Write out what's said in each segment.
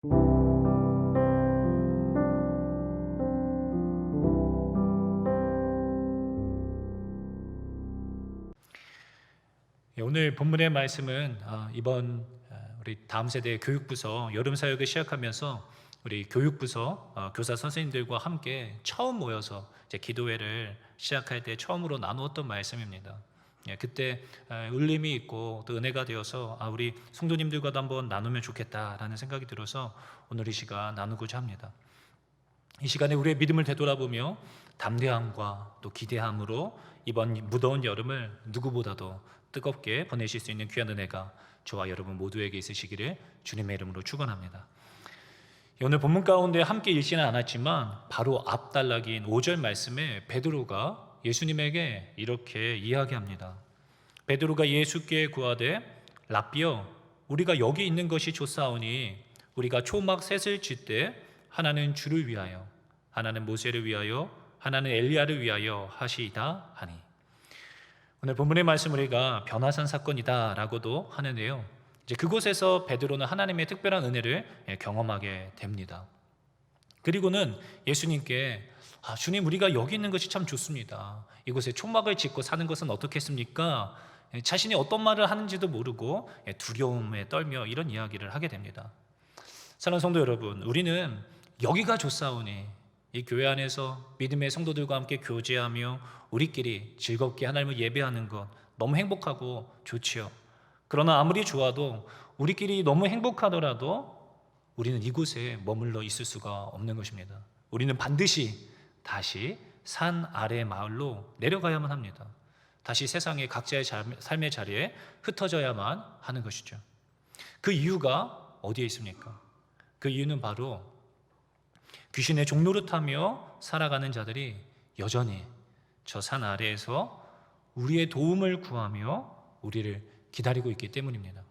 오늘 본문의 말씀은 이번 우리 다음 세대 교육부서 여름 사역을 시작하면서 우리 교육부서 교사 선생님들과 함께 처음 모여서 이제 기도회를 시작할 때 처음으로 나누었던 말씀입니다. 그때 울림이 있고 또 은혜가 되어서 우리 성도님들과도 한번 나누면 좋겠다라는 생각이 들어서 오늘 이 시간 나누고자 합니다. 이 시간에 우리의 믿음을 되돌아보며 담대함과 또 기대함으로 이번 무더운 여름을 누구보다도 뜨겁게 보내실 수 있는 귀한 은혜가 저와 여러분 모두에게 있으시기를 주님의 이름으로 축원합니다. 오늘 본문 가운데 함께 읽지는 않았지만 바로 앞 단락인 5절 말씀에 베드로가 예수님에게 이렇게 이야기합니다. 베드로가 예수께 구하되 랍비여 우리가 여기 있는 것이 좋사오니 우리가 초막 셋을 짓되 하나는 주를 위하여 하나는 모세를 위하여 하나는 엘리야를 위하여 하시이다 하니. 오늘 본문의 말씀 우리가 변화산 사건이다 라고도 하는데요, 이제 그곳에서 베드로는 하나님의 특별한 은혜를 경험하게 됩니다. 그리고는 예수님께 주님 우리가 여기 있는 것이 참 좋습니다. 이곳에 초막을 짓고 사는 것은 어떻겠습니까? 자신이 어떤 말을 하는지도 모르고 두려움에 떨며 이런 이야기를 하게 됩니다. 사랑하는 성도 여러분, 우리는 여기가 좋사오니 이 교회 안에서 믿음의 성도들과 함께 교제하며 우리끼리 즐겁게 하나님을 예배하는 것 너무 행복하고 좋지요. 그러나 아무리 좋아도 우리끼리 너무 행복하더라도 우리는 이곳에 머물러 있을 수가 없는 것입니다. 우리는 반드시 다시 산 아래 마을로 내려가야만 합니다. 다시 세상의 각자의 삶의 자리에 흩어져야만 하는 것이죠. 그 이유가 어디에 있습니까? 그 이유는 바로 귀신의 종노릇하며 살아가는 자들이 여전히 저 산 아래에서 우리의 도움을 구하며 우리를 기다리고 있기 때문입니다.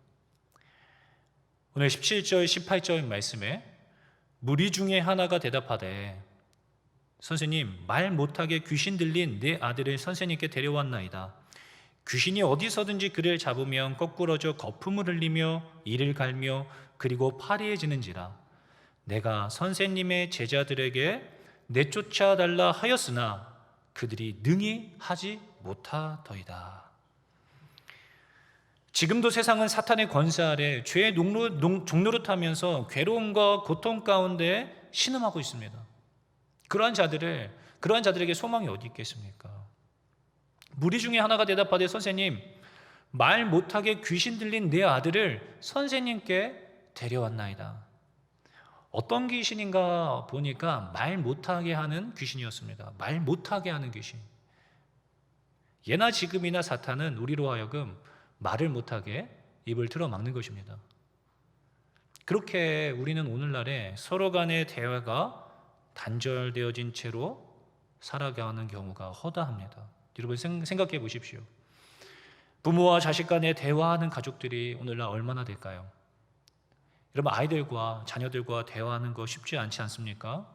오늘 17절 18절 말씀에 무리 중에 하나가 대답하되 선생님 말 못하게 귀신 들린 내 아들을 선생님께 데려왔나이다. 귀신이 어디서든지 그를 잡으면 거꾸러져 거품을 흘리며 이를 갈며 그리고 파리해지는지라. 내가 선생님의 제자들에게 내쫓아달라 하였으나 그들이 능히 하지 못하더이다. 지금도 세상은 사탄의 권세 아래 죄의 종노릇하면서 괴로움과 고통 가운데 신음하고 있습니다. 그러한 자들에게 소망이 어디 있겠습니까? 무리 중에 하나가 대답하되 선생님 말 못하게 귀신 들린 내 아들을 선생님께 데려왔나이다. 어떤 귀신인가 보니까 말 못하게 하는 귀신이었습니다. 말 못하게 하는 귀신. 예나 지금이나 사탄은 우리로 하여금 말을 못하게 입을 틀어막는 것입니다. 그렇게 우리는 오늘날에 서로 간의 대화가 단절되어진 채로 살아가는 경우가 허다합니다. 여러분 생각해 보십시오. 부모와 자식 간에 대화하는 가족들이 오늘날 얼마나 될까요? 여러분 아이들과 자녀들과 대화하는 거 쉽지 않지 않습니까?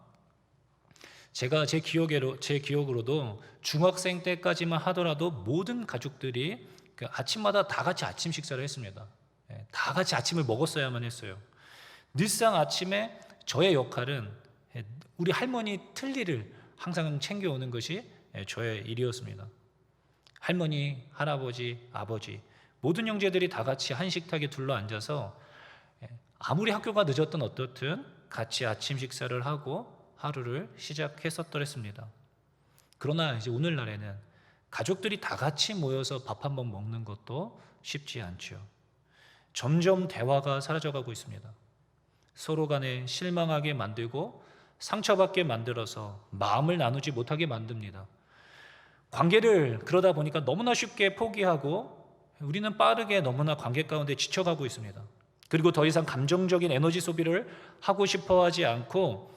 제가 제 기억으로도 중학생 때까지만 하더라도 모든 가족들이 아침마다 다 같이 아침 식사를 했습니다. 다 같이 아침을 먹었어야만 했어요. 늘상 아침에 저의 역할은 우리 할머니 틀니를 항상 챙겨오는 것이 저의 일이었습니다. 할머니, 할아버지, 아버지 모든 형제들이 다 같이 한 식탁에 둘러앉아서 아무리 학교가 늦었든 어떻든 같이 아침 식사를 하고 하루를 시작했었더랬습니다. 그러나 이제 오늘날에는 가족들이 다 같이 모여서 밥 한 번 먹는 것도 쉽지 않죠. 점점 대화가 사라져가고 있습니다. 서로 간에 실망하게 만들고 상처받게 만들어서 마음을 나누지 못하게 만듭니다. 관계를 그러다 보니까 너무나 쉽게 포기하고 우리는 빠르게 너무나 관계 가운데 지쳐가고 있습니다. 그리고 더 이상 감정적인 에너지 소비를 하고 싶어 하지 않고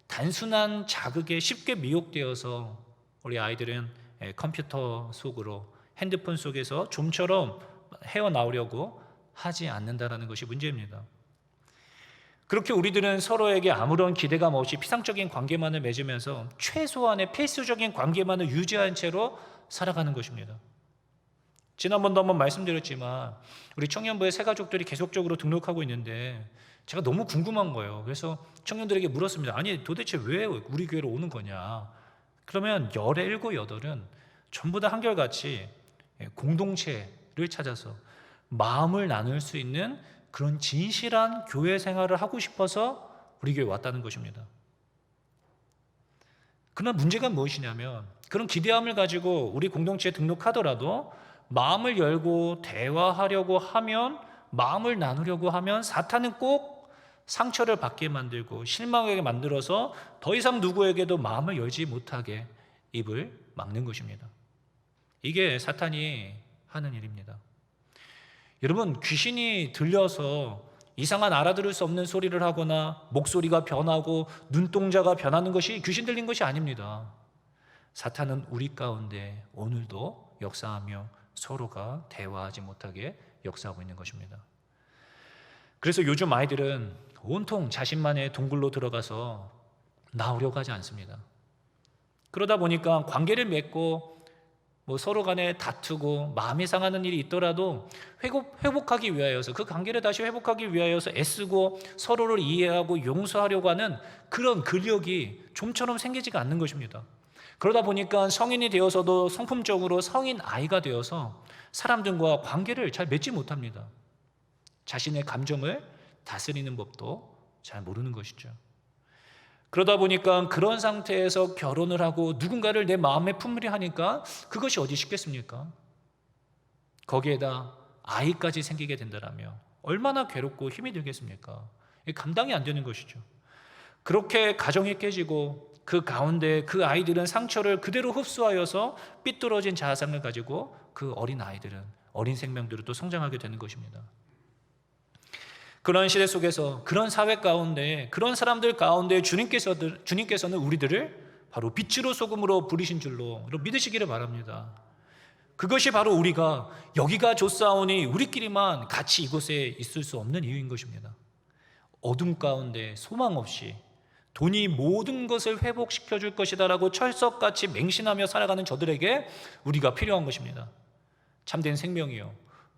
단순한 자극에 쉽게 미혹되어서 우리 아이들은 컴퓨터 속으로 핸드폰 속에서 좀처럼 헤어나오려고 하지 않는다는 것이 문제입니다. 그렇게 우리들은 서로에게 아무런 기대감 없이 피상적인 관계만을 맺으면서 최소한의 필수적인 관계만을 유지한 채로 살아가는 것입니다. 지난번도 한번 말씀드렸지만 우리 청년부의 새 가족들이 계속적으로 등록하고 있는데 제가 너무 궁금한 거예요. 그래서 청년들에게 물었습니다. 아니 도대체 왜 우리 교회로 오는 거냐? 그러면 열의 일곱 여덟은 전부 다 한결같이 공동체를 찾아서 마음을 나눌 수 있는 그런 진실한 교회 생활을 하고 싶어서 우리 교회에 왔다는 것입니다. 그러나 문제가 무엇이냐면 그런 기대함을 가지고 우리 공동체에 등록하더라도 마음을 열고 대화하려고 하면, 마음을 나누려고 하면 사탄은 꼭 상처를 받게 만들고 실망하게 만들어서 더 이상 누구에게도 마음을 열지 못하게 입을 막는 것입니다. 이게 사탄이 하는 일입니다. 여러분, 귀신이 들려서 이상한 알아들을 수 없는 소리를 하거나 목소리가 변하고 눈동자가 변하는 것이 귀신 들린 것이 아닙니다. 사탄은 우리 가운데 오늘도 역사하며 서로가 대화하지 못하게 역사하고 있는 것입니다. 그래서 요즘 아이들은 온통 자신만의 동굴로 들어가서 나오려고 하지 않습니다. 그러다 보니까 관계를 맺고 서로 간에 다투고 마음이 상하는 일이 있더라도 회복하기 위하여서, 그 관계를 다시 회복하기 위하여서 애쓰고 서로를 이해하고 용서하려고 하는 그런 근력이 좀처럼 생기지가 않는 것입니다. 그러다 보니까 성인이 되어서도 성품적으로 성인 아이가 되어서 사람들과 관계를 잘 맺지 못합니다. 자신의 감정을 다스리는 법도 잘 모르는 것이죠. 그러다 보니까 그런 상태에서 결혼을 하고 누군가를 내 마음에 품으려 하니까 그것이 어디 쉽겠습니까? 거기에다 아이까지 생기게 된다라며 얼마나 괴롭고 힘이 들겠습니까? 감당이 안 되는 것이죠. 그렇게 가정이 깨지고 그 가운데 그 아이들은 상처를 그대로 흡수하여서 삐뚤어진 자아상을 가지고 그 어린 아이들은, 어린 생명들은 또 성장하게 되는 것입니다. 그런 시대 속에서, 그런 사회 가운데, 그런 사람들 가운데 주님께서는 우리들을 바로 빛으로 소금으로 부리신 줄로 믿으시기를 바랍니다. 그것이 바로 우리가 여기가 좋사오니 우리끼리만 같이 이곳에 있을 수 없는 이유인 것입니다. 어둠 가운데 소망 없이 돈이 모든 것을 회복시켜 줄 것이다라고 철석같이 맹신하며 살아가는 저들에게 우리가 필요한 것입니다. 참된 생명이요,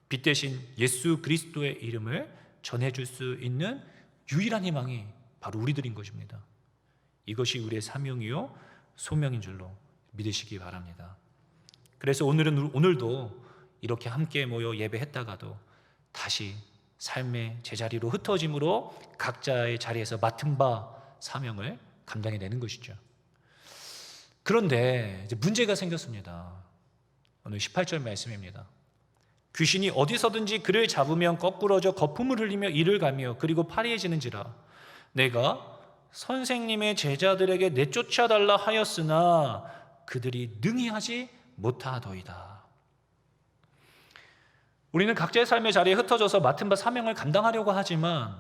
빛 대신 예수 그리스도의 이름을 전해줄 수 있는 유일한 희망이 바로 우리들인 것입니다. 이것이 우리의 사명이요 소명인 줄로 믿으시기 바랍니다. 그래서 오늘도 이렇게 함께 모여 예배했다가도 다시 삶의 제자리로 흩어짐으로 각자의 자리에서 맡은 바 사명을 감당해내는 것이죠. 그런데 이제 문제가 생겼습니다. 오늘 18절 말씀입니다. 귀신이 어디서든지 그를 잡으면 거꾸러져 거품을 흘리며 이를 가며 그리고 파리해지는지라. 내가 선생님의 제자들에게 내쫓아달라 하였으나 그들이 능히 하지 못하더이다. 우리는 각자의 삶의 자리에 흩어져서 맡은 바 사명을 감당하려고 하지만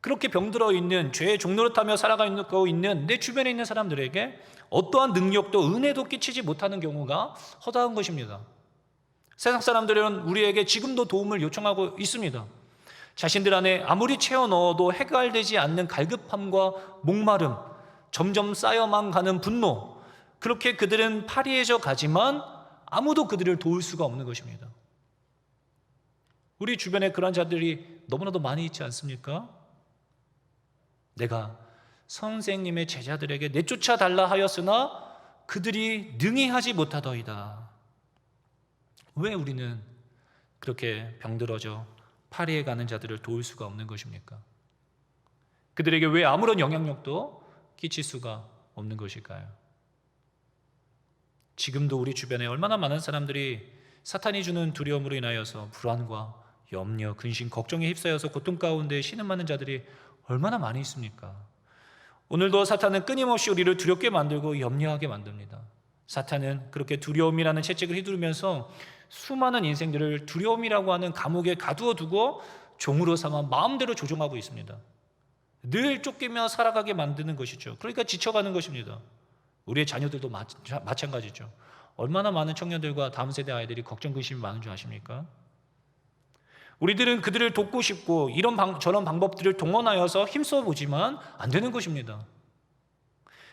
그렇게 병들어 있는, 죄의 종노릇하며 살아가고 있는 내 주변에 있는 사람들에게 어떠한 능력도 은혜도 끼치지 못하는 경우가 허다한 것입니다. 세상 사람들은 우리에게 지금도 도움을 요청하고 있습니다. 자신들 안에 아무리 채워 넣어도 해결되지 않는 갈급함과 목마름, 점점 쌓여만 가는 분노, 그렇게 그들은 파리해져 가지만 아무도 그들을 도울 수가 없는 것입니다. 우리 주변에 그런 자들이 너무나도 많이 있지 않습니까? 내가 선생님의 제자들에게 내쫓아 달라 하였으나 그들이 능히 하지 못하더이다. 왜 우리는 그렇게 병들어져 파리해 가는 자들을 도울 수가 없는 것입니까? 그들에게 왜 아무런 영향력도 끼칠 수가 없는 것일까요? 지금도 우리 주변에 얼마나 많은 사람들이 사탄이 주는 두려움으로 인하여서 불안과 염려, 근심, 걱정에 휩싸여서 고통 가운데 신음하는 자들이 얼마나 많이 있습니까? 오늘도 사탄은 끊임없이 우리를 두렵게 만들고 염려하게 만듭니다. 사탄은 그렇게 두려움이라는 채찍을 휘두르면서 수많은 인생들을 두려움이라고 하는 감옥에 가두어 두고 종으로 삼아 마음대로 조종하고 있습니다. 늘 쫓기며 살아가게 만드는 것이죠. 그러니까 지쳐가는 것입니다. 우리의 자녀들도 마찬가지죠. 얼마나 많은 청년들과 다음 세대 아이들이 걱정, 근심이 많은 줄 아십니까? 우리들은 그들을 돕고 싶고 저런 방법들을 동원하여서 힘써보지만 안 되는 것입니다.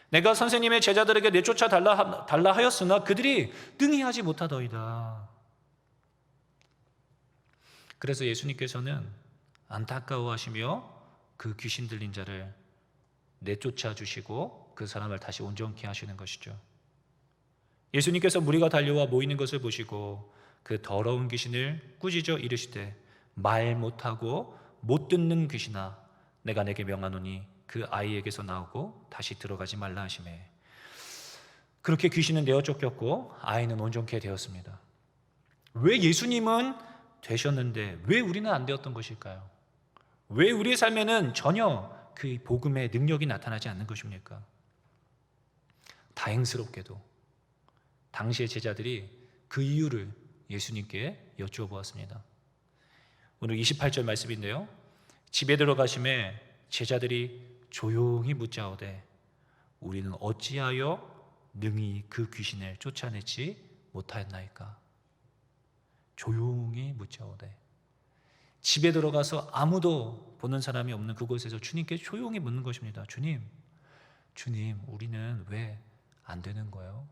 내가 선생님의 제자들에게 내쫓아 달라 하였으나 그들이 능히 하지 못하더이다. 그래서 예수님께서는 안타까워하시며 그 귀신 들린 자를 내쫓아 주시고 그 사람을 다시 온전케 하시는 것이죠. 예수님께서 무리가 달려와 모이는 것을 보시고 그 더러운 귀신을 꾸짖어 이르시되 말 못하고 못 듣는 귀신아 내가 내게 명하노니 그 아이에게서 나오고 다시 들어가지 말라 하시매. 그렇게 귀신은 내어 쫓겼고 아이는 온전케 되었습니다. 왜 예수님은 되셨는데 왜 우리는 안 되었던 것일까요? 왜 우리의 삶에는 전혀 그 복음의 능력이 나타나지 않는 것입니까? 다행스럽게도 당시의 제자들이 그 이유를 예수님께 여쭈어 보았습니다. 오늘 28절 말씀인데요, 집에 들어가심에 제자들이 조용히 묻자오되 우리는 어찌하여 능히 그 귀신을 쫓아내지 못하였나이까. 조용히 묻자오되, 집에 들어가서 아무도 보는 사람이 없는 그곳에서 주님께 조용히 묻는 것입니다. 주님, 우리는 왜 안 되는 거예요?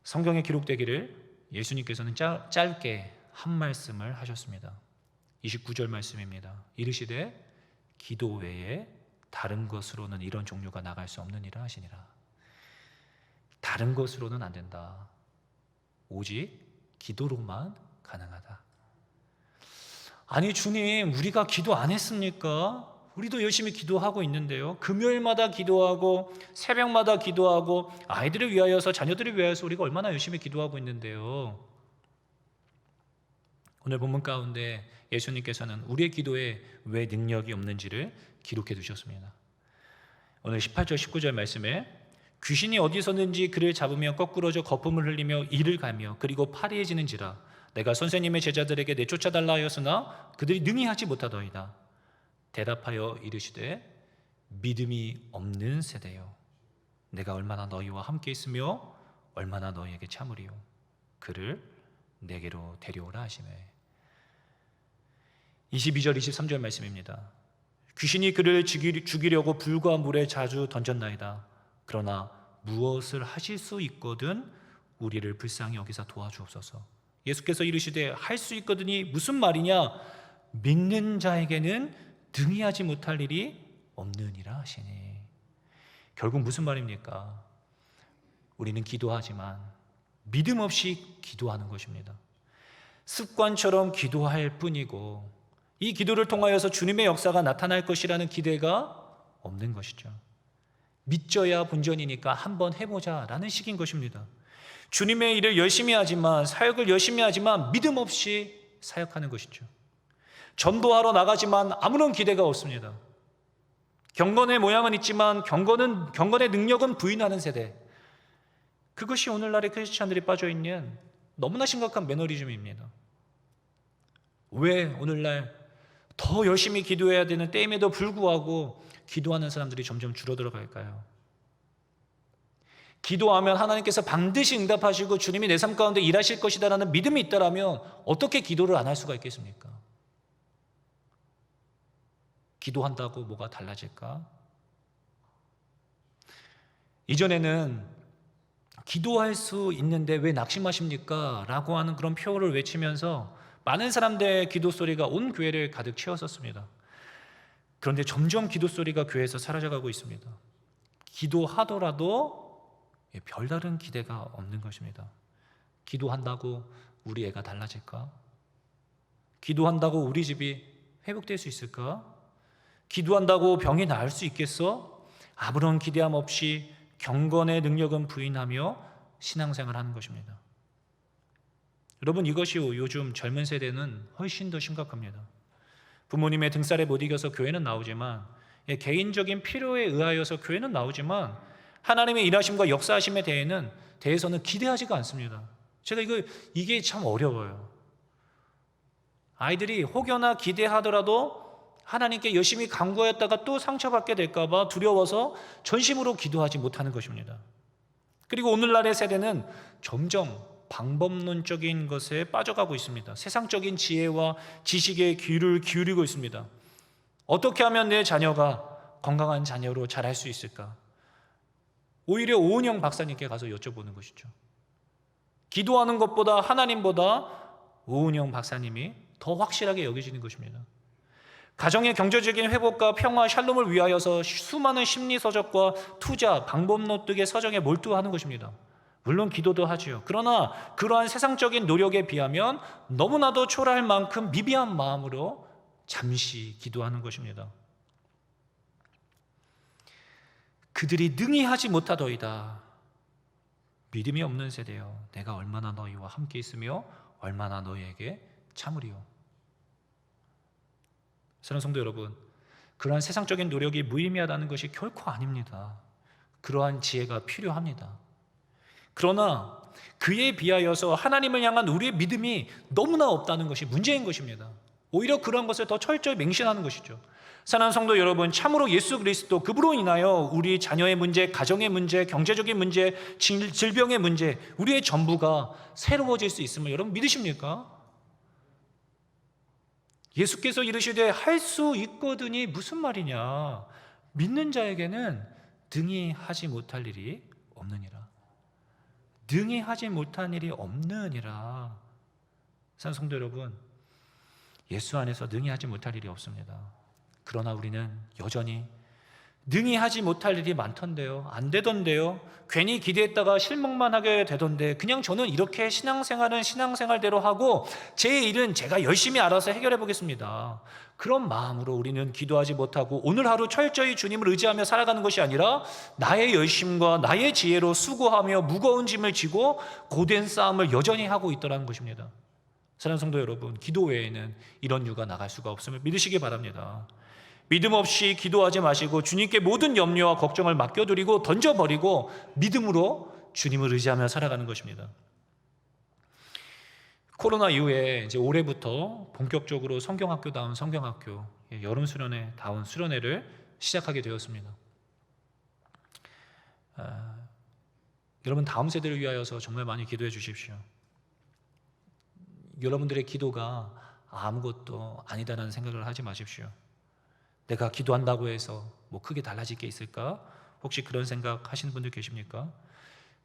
성경에 기록되기를 예수님께서는 짧게 한 말씀을 하셨습니다. 29절 말씀입니다. 이르시되 기도 외에 다른 것으로는 이런 종류가 나갈 수 없느니라 하시니라. 다른 것으로는 안 된다. 오직 기도로만 가능하다. 아니 주님, 우리가 기도 안 했습니까? 우리도 열심히 기도하고 있는데요. 금요일마다 기도하고 새벽마다 기도하고 아이들을 위하여서, 자녀들을 위하여서 우리가 얼마나 열심히 기도하고 있는데요. 오늘 본문 가운데 예수님께서는 우리의 기도에 왜 능력이 없는지를 기록해 두셨습니다. 오늘 18절 19절 말씀에 귀신이 어디서든지 그를 잡으며 거꾸러져 거품을 흘리며 이를 가며 그리고 파리해지는지라 내가 선생님의 제자들에게 내쫓아달라 하였으나 그들이 능히 하지 못하더이다. 대답하여 이르시되 믿음이 없는 세대여 내가 얼마나 너희와 함께 있으며 얼마나 너희에게 참으리요 그를 내게로 데려오라 하시매. 22절 23절 말씀입니다. 귀신이 그를 죽이려고 불과 물에 자주 던졌나이다. 그러나 무엇을 하실 수 있거든 우리를 불쌍히 여기사 도와주옵소서. 예수께서 이르시되 할 수 있거든이 무슨 말이냐? 믿는 자에게는 등이 하지 못할 일이 없느니라 하시니. 결국 무슨 말입니까? 우리는 기도하지만 믿음 없이 기도하는 것입니다. 습관처럼 기도할 뿐이고 이 기도를 통하여서 주님의 역사가 나타날 것이라는 기대가 없는 것이죠. 믿져야 본전이니까 한번 해보자라는 식인 것입니다. 주님의 일을 열심히 하지만, 사역을 열심히 하지만 믿음 없이 사역하는 것이죠. 전도하러 나가지만 아무런 기대가 없습니다. 경건의 모양은 있지만 경건의 능력은 부인하는 세대. 그것이 오늘날의 크리스찬들이 빠져있는 너무나 심각한 매너리즘입니다. 왜 오늘날 더 열심히 기도해야 되는 때임에도 불구하고 기도하는 사람들이 점점 줄어들어 갈까요? 기도하면 하나님께서 반드시 응답하시고 주님이 내 삶 가운데 일하실 것이다라는 믿음이 있다라면 어떻게 기도를 안 할 수가 있겠습니까? 기도한다고 뭐가 달라질까? 이전에는 기도할 수 있는데 왜 낙심하십니까? 라고 하는 그런 표어를 외치면서 많은 사람들의 기도 소리가 온 교회를 가득 채웠었습니다. 그런데 점점 기도 소리가 교회에서 사라져가고 있습니다. 기도하더라도 별다른 기대가 없는 것입니다. 기도한다고 우리 애가 달라질까? 기도한다고 우리 집이 회복될 수 있을까? 기도한다고 병이 나을 수 있겠어? 아무런 기대함 없이 경건의 능력은 부인하며 신앙생활을 하는 것입니다. 여러분, 이것이 요즘 젊은 세대는 훨씬 더 심각합니다. 부모님의 등살에 못 이겨서 교회는 나오지만, 개인적인 필요에 의하여서 교회는 나오지만 하나님의 일하심과 역사하심에 대해서는 기대하지가 않습니다. 제가 이게 참 어려워요. 아이들이 혹여나 기대하더라도 하나님께 열심히 간구하였다가 또 상처받게 될까 봐 두려워서 전심으로 기도하지 못하는 것입니다. 그리고 오늘날의 세대는 점점 방법론적인 것에 빠져가고 있습니다. 세상적인 지혜와 지식에 귀를 기울이고 있습니다. 어떻게 하면 내 자녀가 건강한 자녀로 자랄 수 있을까? 오히려 오은영 박사님께 가서 여쭤보는 것이죠. 기도하는 것보다 하나님보다 오은영 박사님이 더 확실하게 여겨지는 것입니다. 가정의 경제적인 회복과 평화, 샬롬을 위하여서 수많은 심리 서적과 투자, 방법 납득의 서적에 몰두하는 것입니다. 물론 기도도 하지요. 그러나 그러한 세상적인 노력에 비하면 너무나도 초라할 만큼 미비한 마음으로 잠시 기도하는 것입니다. 그들이 능히 하지 못하더이다. 믿음이 없는 세대여, 내가 얼마나 너희와 함께 있으며 얼마나 너희에게 참으리요. 사랑하는 성도 여러분, 그러한 세상적인 노력이 무의미하다는 것이 결코 아닙니다. 그러한 지혜가 필요합니다. 그러나 그에 비하여서 하나님을 향한 우리의 믿음이 너무나 없다는 것이 문제인 것입니다. 오히려 그런 것을 더 철저히 맹신하는 것이죠. 사랑하는 성도 여러분, 참으로 예수 그리스도 그분으로 인하여 우리 자녀의 문제, 가정의 문제, 경제적인 문제, 질병의 문제, 우리의 전부가 새로워질 수 있음을 여러분 믿으십니까? 예수께서 이르시되 할 수 있거든이 무슨 말이냐? 믿는 자에게는 등이 하지 못할 일이 없느니라. 등이 하지 못한 일이 없느니라. 사랑하는 성도 여러분, 예수 안에서 능히 하지 못할 일이 없습니다. 그러나 우리는 여전히 능히 하지 못할 일이 많던데요, 안 되던데요, 괜히 기대했다가 실망만 하게 되던데, 그냥 저는 이렇게 신앙생활은 신앙생활대로 하고 제 일은 제가 열심히 알아서 해결해 보겠습니다. 그런 마음으로 우리는 기도하지 못하고 오늘 하루 철저히 주님을 의지하며 살아가는 것이 아니라 나의 열심과 나의 지혜로 수고하며 무거운 짐을 지고 고된 싸움을 여전히 하고 있더라는 것입니다. 사랑하는 성도 여러분, 기도 외에는 이런 이유가 나갈 수가 없음을 믿으시기 바랍니다. 믿음 없이 기도하지 마시고 주님께 모든 염려와 걱정을 맡겨드리고 던져버리고 믿음으로 주님을 의지하며 살아가는 것입니다. 코로나 이후에 이제 올해부터 본격적으로 성경학교다운 성경학교, 여름 수련회 다운 수련회를 시작하게 되었습니다. 여러분, 다음 세대를 위하여서 정말 많이 기도해 주십시오. 여러분들의 기도가 아무것도 아니다라는 생각을 하지 마십시오. 내가 기도한다고 해서 뭐 크게 달라질 게 있을까? 혹시 그런 생각 하시는 분들 계십니까?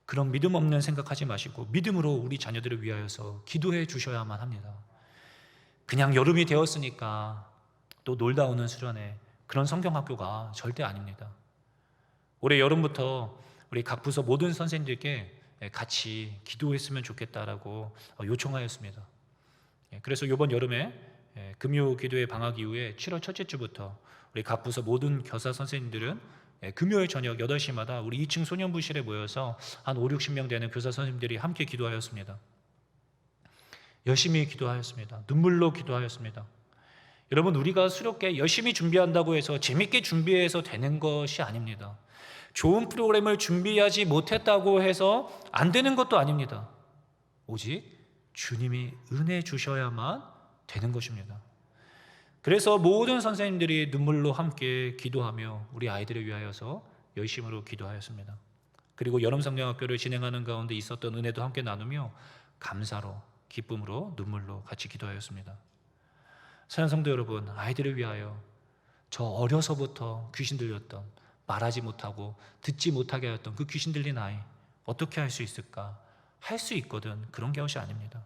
그런 믿음 없는 생각하지 마시고 믿음으로 우리 자녀들을 위하여서 기도해 주셔야만 합니다. 그냥 여름이 되었으니까 또 놀다 오는 수련회, 그런 성경학교가 절대 아닙니다. 올해 여름부터 우리 각 부서 모든 선생님들께 같이 기도했으면 좋겠다라고 요청하였습니다. 그래서 이번 여름에 금요 기도회 방학 이후에 7월 첫째 주부터 우리 각 부서 모든 교사 선생님들은 금요일 저녁 8시마다 우리 2층 소년부실에 모여서 한 5, 60명 되는 교사 선생님들이 함께 기도하였습니다. 열심히 기도하였습니다. 눈물로 기도하였습니다. 여러분, 우리가 수렵게 열심히 준비한다고 해서 재밌게 준비해서 되는 것이 아닙니다. 좋은 프로그램을 준비하지 못했다고 해서 안 되는 것도 아닙니다. 오직 주님이 은혜 주셔야만 되는 것입니다. 그래서 모든 선생님들이 눈물로 함께 기도하며 우리 아이들을 위하여서 열심으로 기도하였습니다. 그리고 여름 성경학교를 진행하는 가운데 있었던 은혜도 함께 나누며 감사로, 기쁨으로, 눈물로 같이 기도하였습니다. 사랑하는 성도 여러분, 아이들을 위하여 저 어려서부터 귀신 들렸던, 말하지 못하고 듣지 못하게 하였던 그 귀신 들린 아이 어떻게 할 수 있을까? 할 수 있거든. 그런 것이 아닙니다.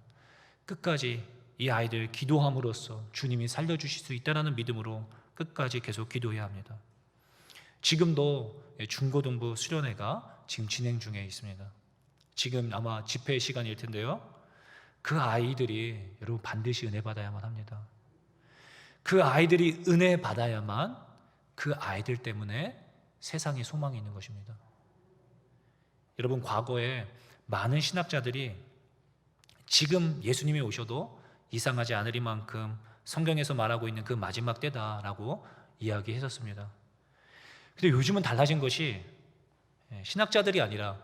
끝까지 이 아이들 기도함으로써 주님이 살려주실 수 있다는 믿음으로 끝까지 계속 기도해야 합니다. 지금도 중고등부 수련회가 지금 진행 중에 있습니다. 지금 아마 집회 시간일 텐데요, 그 아이들이 여러분 반드시 은혜 받아야만 합니다. 그 아이들이 은혜 받아야만 그 아이들 때문에 세상에 소망이 있는 것입니다. 여러분, 과거에 많은 신학자들이 지금 예수님이 오셔도 이상하지 않으리만큼 성경에서 말하고 있는 그 마지막 때다라고 이야기했었습니다. 근데 요즘은 달라진 것이 신학자들이 아니라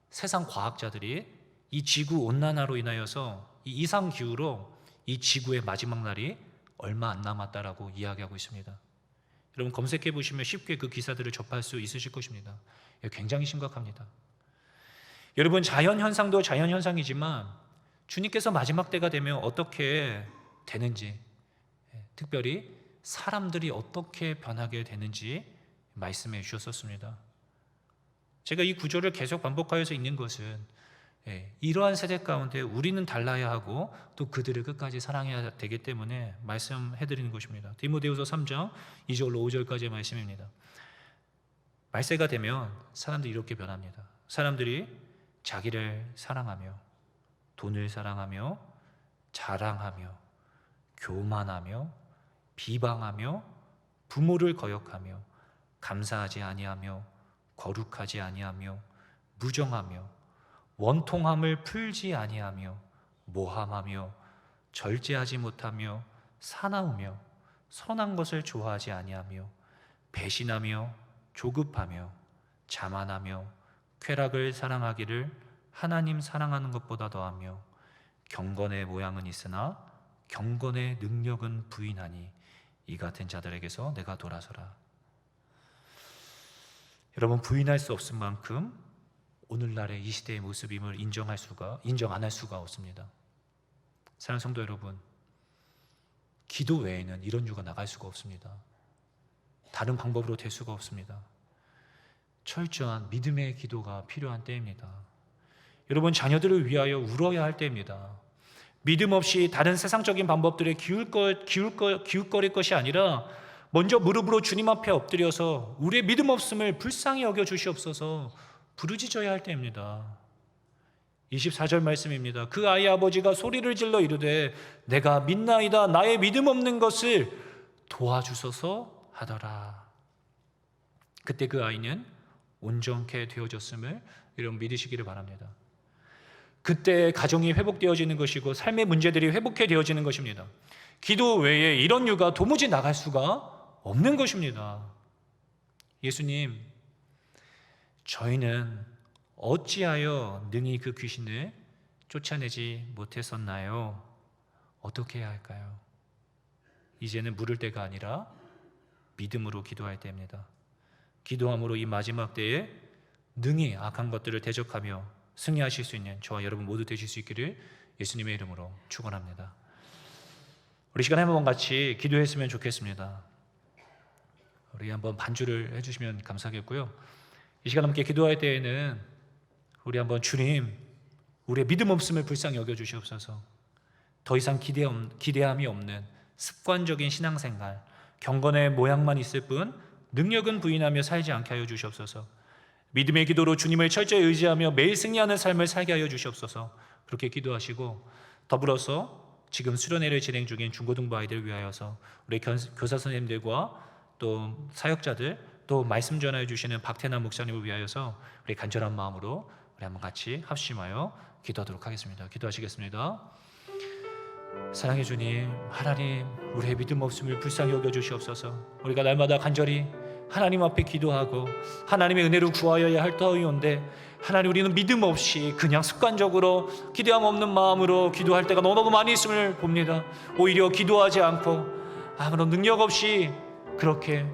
세상 과학자들이 이 지구 온난화로 인하여서 이 이상 기후로 이 지구의 마지막 날이 얼마 안 남았다라고 이야기하고 있습니다. 여러분, 검색해 보시면 쉽게 그 기사들을 접할 수 있으실 것입니다. 굉장히 심각합니다. 여러분, 자연현상도 자연현상이지만 주님께서 마지막 때가 되면 어떻게 되는지, 특별히 사람들이 어떻게 변하게 되는지 말씀해 주셨었습니다. 제가 이 구절을 계속 반복하여서 읽는 것은 이러한 세대 가운데 우리는 달라야 하고 또 그들을 끝까지 사랑해야 되기 때문에 말씀해 드리는 것입니다. 디모데후서 3장 2절로 5절까지의 말씀입니다. 말세가 되면 사람들이 이렇게 변합니다. 사람들이 자기를 사랑하며 돈을 사랑하며 자랑하며 교만하며 비방하며 부모를 거역하며 감사하지 아니하며 거룩하지 아니하며 무정하며 원통함을 풀지 아니하며 모함하며 절제하지 못하며 사나우며 선한 것을 좋아하지 아니하며 배신하며 조급하며 자만하며 쾌락을 사랑하기를 하나님 사랑하는 것보다 더하며 경건의 모양은 있으나 경건의 능력은 부인하니 이 같은 자들에게서 내가 돌아서라. 여러분, 부인할 수 없을 만큼 오늘날의 이 시대의 모습임을 인정 안 할 수가 없습니다. 사랑하는 성도 여러분, 기도 외에는 이런 유가 나갈 수가 없습니다. 다른 방법으로 될 수가 없습니다. 철저한 믿음의 기도가 필요한 때입니다. 여러분, 자녀들을 위하여 울어야 할 때입니다. 믿음 없이 다른 세상적인 방법들에 기웃거릴 것이 아니라 먼저 무릎으로 주님 앞에 엎드려서 우리의 믿음 없음을 불쌍히 여겨 주시옵소서 부르짖어야 할 때입니다. 24절 말씀입니다. 그 아이의 아버지가 소리를 질러 이르되 내가 믿나이다 나의 믿음 없는 것을 도와주소서 하더라. 그때 그 아이는 온전케 되어졌음을 여러분 믿으시기를 바랍니다. 그때 가정이 회복되어지는 것이고 삶의 문제들이 회복해 되어지는 것입니다. 기도 외에 이런 유가 도무지 나갈 수가 없는 것입니다. 예수님, 저희는 어찌하여 능히 그 귀신을 쫓아내지 못했었나요? 어떻게 해야 할까요? 이제는 물을 때가 아니라 믿음으로 기도할 때입니다. 기도함으로 이 마지막 때에 능히 악한 것들을 대적하며 승리하실 수 있는 저와 여러분 모두 되실 수 있기를 예수님의 이름으로 축원합니다. 우리 시간에 한번 같이 기도했으면 좋겠습니다. 우리 한번 반주를 해주시면 감사하겠고요. 이 시간 함께 기도할 때에는 우리 한번 주님, 우리의 믿음 없음을 불쌍히 여겨주시옵소서. 더 이상 기대함이 없는 습관적인 신앙생활, 경건의 모양만 있을 뿐 능력은 부인하며 살지 않게 하여 주시옵소서. 믿음의 기도로 주님을 철저히 의지하며 매일 승리하는 삶을 살게 하여 주시옵소서. 그렇게 기도하시고 더불어서 지금 수련회를 진행 중인 중고등부 아이들을 위하여서 우리 교사 선생님들과 또 사역자들 또 말씀 전하여 주시는 박태남 목사님을 위하여서 우리 간절한 마음으로 우리 한번 같이 합심하여 기도하도록 하겠습니다. 기도하시겠습니다. 사랑해 주님, 하나님, 우리의 믿음 없음을 불쌍히 여겨 주시옵소서. 우리가 날마다 간절히 하나님 앞에 기도하고 하나님의 은혜로 구하여야 할 터이온데 하나님, 우리는 믿음 없이 그냥 습관적으로 기대함 없는 마음으로 기도할 때가 너무 많이 있음을 봅니다. 오히려 기도하지 않고 아무런 능력 없이 그렇게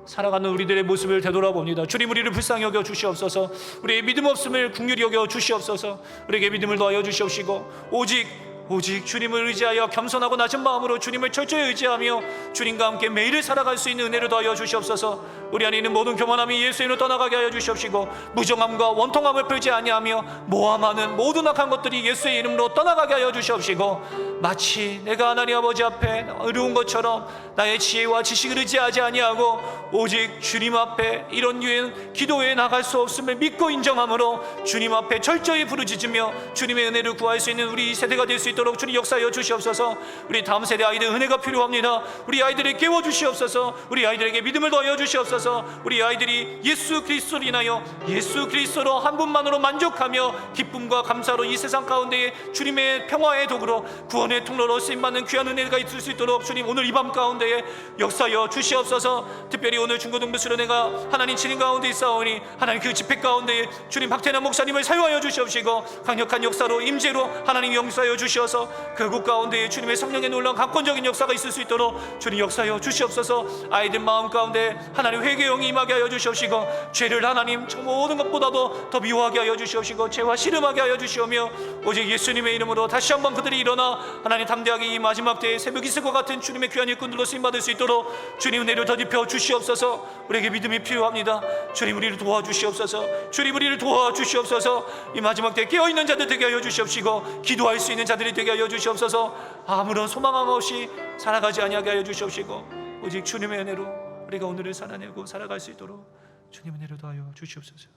살아가는 우리들의 모습을 되돌아봅니다. 주님, 우리를 불쌍히 여겨 주시옵소서. 우리의 믿음 없음을 긍휼히 여겨 주시옵소서. 우리에게 믿음을 더하여 주시옵시고 오직 주님을 의지하여 겸손하고 낮은 마음으로 주님을 철저히 의지하며 주님과 함께 매일을 살아갈 수 있는 은혜를 더하여 주시옵소서. 우리 안에 있는 모든 교만함이 예수의 이름으로 떠나가게 하여 주시옵시고 무정함과 원통함을 풀지 아니하며 모함하는 모든 악한 것들이 예수의 이름으로 떠나가게 하여 주시옵시고 마치 내가 하나님 아버지 앞에 어려운 것처럼 나의 지혜와 지식을 의지하지 아니하고 오직 주님 앞에 이런 유엔 기도에 나갈 수 없음을 믿고 인정함으로 주님 앞에 철저히 부르짖으며 주님의 은혜를 구할 수 있는 우리 세대가 될 수 있도록 주님 역사하여 주시옵소서. 우리 다음 세대 아이들 은혜가 필요합니다. 우리 아이들을 깨워 주시옵소서. 우리 아이들에게 믿음을 더하여 주시옵소서. 우리 아이들이 예수 그리스도로 인하여 예수 그리스도로 한 분만으로 만족하며 기쁨과 감사로 이 세상 가운데에 주님의 평화의 도구로 구원의 통로로 쓰임받는 귀한 은혜가 있을 수 있도록 주님 오늘 이 밤 가운데에 역사하여 주시옵소서. 특별히 오늘 중고등부 수련회가 하나님 진행 가운데 있사오니 하나님 그 집회 가운데에 주님 박태남 목사님을 사용하여 주시옵시고 강력한 역사로 임재로 하나님 용서하여 주시옵소서. 주시옵소서. 그곳 가운데 주님의 성령의 놀라운 강권적인 역사가 있을 수 있도록 주님 역사하여 주시옵소서. 아이들 마음 가운데 하나님 회개의 영이 임하게 하여 주시옵시고, 죄를 하나님 저 모든 것보다도 더 미워하게 하여 주시옵시고, 죄와 씨름하게 하여 주시오며, 오직 예수님의 이름으로 다시 한번 그들이 일어나 하나님 담대하게 이 마지막 때에 새벽 있을 것 같은 주님의 귀한 일꾼들로 쓰임받을 수 있도록 주님 은혜를 더입혀 주시옵소서. 우리에게 믿음이 필요합니다. 주님 우리를 도와주시옵소서. 주님 우리를 도와주시옵소서. 이 마지막 때에 깨어있는 자들 되게 하여 주시옵시고, 기도할 수 있는 자들이 되게 하여 주시옵소서. 아무런 소망 없이 살아가지 아니하게 하여 주시옵시고, 오직 주님의 은혜로 우리가 오늘을 살아내고 살아갈 수 있도록 주님 은혜로 도하여 주시옵소서.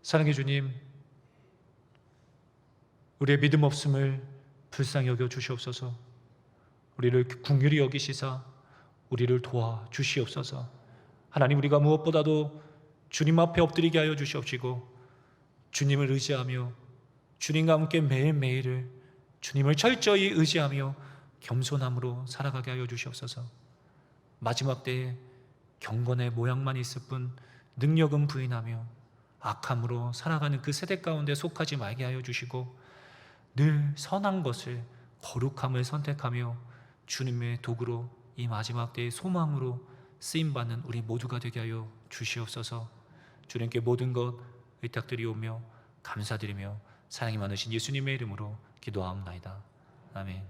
사랑의 주님, 우리의 믿음 없음을 불쌍히 여겨 주시옵소서. 우리를 긍휼히 여기시사 우리를 도와 주시옵소서. 하나님, 우리가 무엇보다도 주님 앞에 엎드리게 하여 주시옵시고, 주님을 의지하며 주님과 함께 매일매일을 주님을 철저히 의지하며 겸손함으로 살아가게 하여 주시옵소서. 마지막 때에 경건의 모양만 있을 뿐 능력은 부인하며 악함으로 살아가는 그 세대 가운데 속하지 말게 하여 주시고, 늘 선한 것을, 거룩함을 선택하며 주님의 도구로 이 마지막 때의 소망으로 쓰임받는 우리 모두가 되게 하여 주시옵소서. 주님께 모든 것 의탁드리오며 감사드리며 사랑이 많으신 예수님의 이름으로 기도하옵나이다. 아멘.